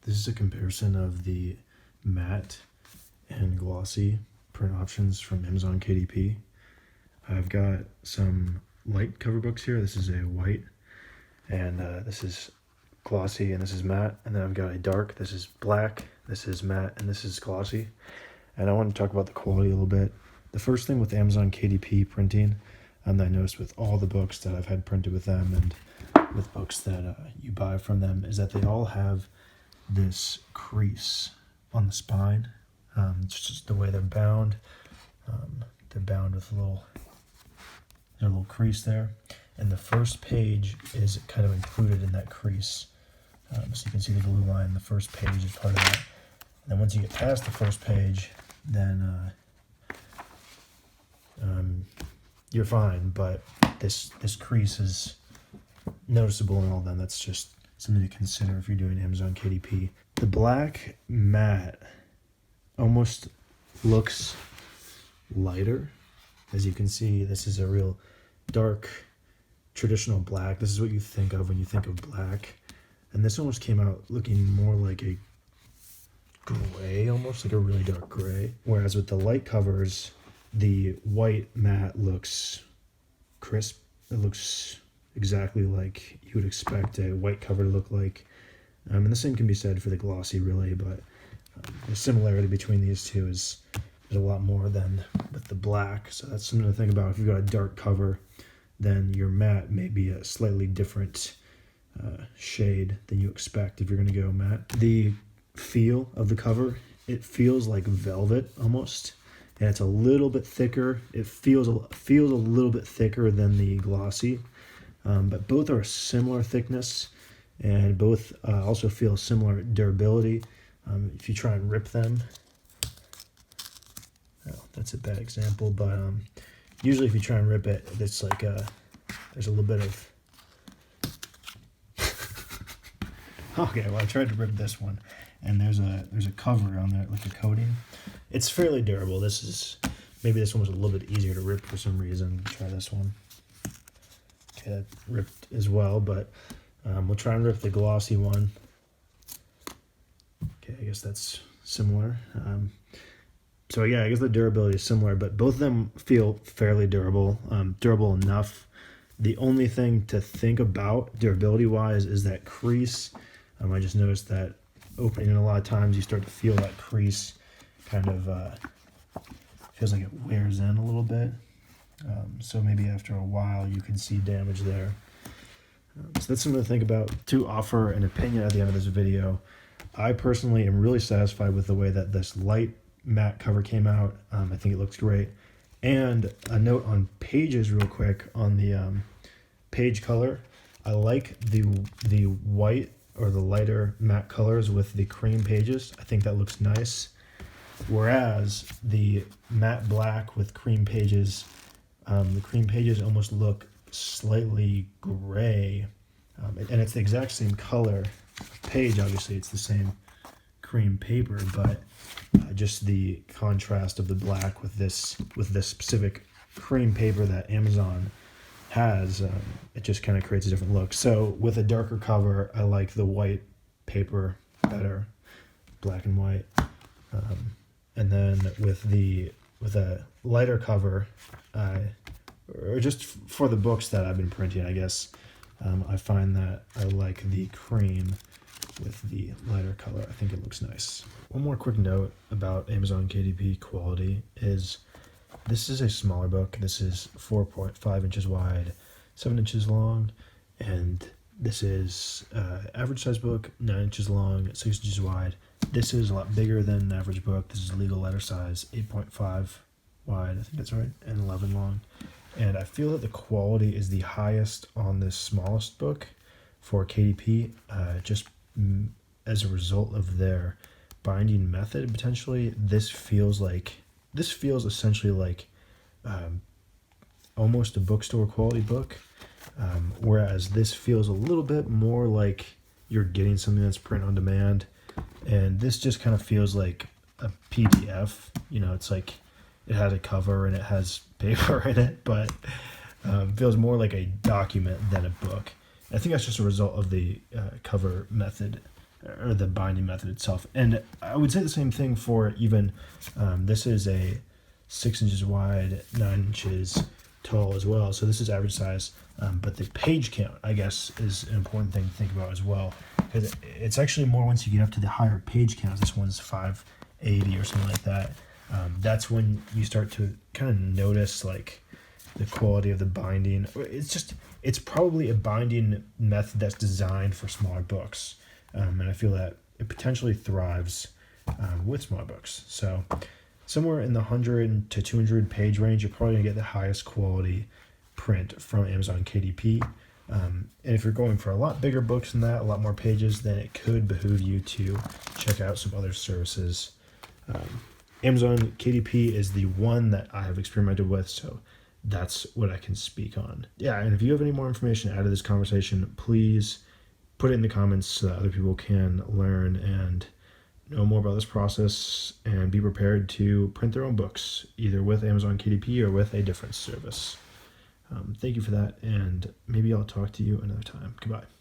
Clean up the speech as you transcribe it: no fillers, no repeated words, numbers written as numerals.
This is a comparison of the matte and glossy print options from Amazon KDP. I've got some light cover books here. This is a white, and this is glossy, and this is matte. And then I've got a dark. This is black, this is matte, and this is glossy. And I want to talk about the quality a little bit. The first thing with Amazon KDP printing that I noticed with all the books that I've had printed with them and with books that you buy from them is that they all have this crease on the spine. It's just the way they're bound. They're bound with a little crease there. And the first page is kind of included in that crease. So you can see the glue line. The first page is part of that. And then once you get past the first page, then you're fine. But this crease is noticeable in all of them. That's just something to consider if you're doing Amazon KDP. The black matte almost looks lighter. As you can see, this is a real dark, traditional black. This is what you think of when you think of black. And this almost came out looking more like a gray, almost like a really dark gray. Whereas with the light covers, the white matte looks crisp. It looks exactly like you would expect a white cover to look like. And the same can be said for the glossy, really, but the similarity between these two is a lot more than with the black. So that's something to think about. If you've got a dark cover, then your matte may be a slightly different shade than you expect if you're going to go matte. The feel of the cover, it feels like velvet almost, and it's a little bit thicker. It feels a little bit thicker than the glossy, but both are a similar thickness, and both also feel similar durability. If you try and rip them, well, that's a bad example, but usually if you try and rip it, it's like there's a little bit of okay, well, I tried to rip this one, and there's a cover on there, like a coating. It's fairly durable. Maybe this one was a little bit easier to rip for some reason. Try this one. Okay, that ripped as well, but we'll try and rip the glossy one. Okay, I guess that's similar. So yeah, I guess the durability is similar, but both of them feel fairly durable, durable enough. The only thing to think about durability-wise is that crease. I just noticed that opening it a lot of times, you start to feel that crease kind of feels like it wears in a little bit. So maybe after a while, you can see damage there. So that's something to think about. To offer an opinion at the end of this video, I personally am really satisfied with the way that this light matte cover came out. I think it looks great. And a note on pages real quick on the page color. I like the white or the lighter matte colors with the cream pages. I think that looks nice. Whereas the matte black with cream pages, the cream pages almost look slightly gray. And it's the exact same color page. Obviously, it's the same cream paper, but just the contrast of the black with this specific cream paper that Amazon has, it just kind of creates a different look. So with a darker cover, I like the white paper better, black and white. And then with a lighter cover, or just for the books that I've been printing, I guess, I find that I like the cream with the lighter color. I think it looks nice. One more quick note about Amazon KDP quality is this is a smaller book. This is 4.5 inches wide, 7 inches long, and this is average size book, 9 inches long, 6 inches wide. This is a lot bigger than an average book. This is legal letter size, 8.5 wide, I think that's right, and 11 long. And I feel that the quality is the highest on this smallest book for KDP, just as a result of their binding method. Potentially, this feels essentially like almost a bookstore quality book, whereas this feels a little bit more like you're getting something that's print on demand, and this just kind of feels like a PDF. It's like it has a cover and it has paper in it, but feels more like a document than a book. I think that's just a result of the cover method or the binding method itself. And I would say the same thing for even this is a 6 inches wide, 9 inches tall as well. So this is average size, but the page count, I guess, is an important thing to think about as well, because it's actually more once you get up to the higher page counts. This one's 580 or something like that. That's when you start to kind of notice like the quality of the binding. It's probably a binding method that's designed for smaller books, and I feel that it potentially thrives with smaller books. So somewhere in the 100 to 200 page range, you're probably gonna get the highest quality print from Amazon KDP. And if you're going for a lot bigger books than that, a lot more pages, then it could behoove you to check out some other services. Amazon KDP is the one that I have experimented with, so that's what I can speak on. Yeah, and if you have any more information out of this conversation, please put it in the comments so that other people can learn and know more about this process and be prepared to print their own books, either with Amazon KDP or with a different service. Thank you for that, and maybe I'll talk to you another time. Goodbye.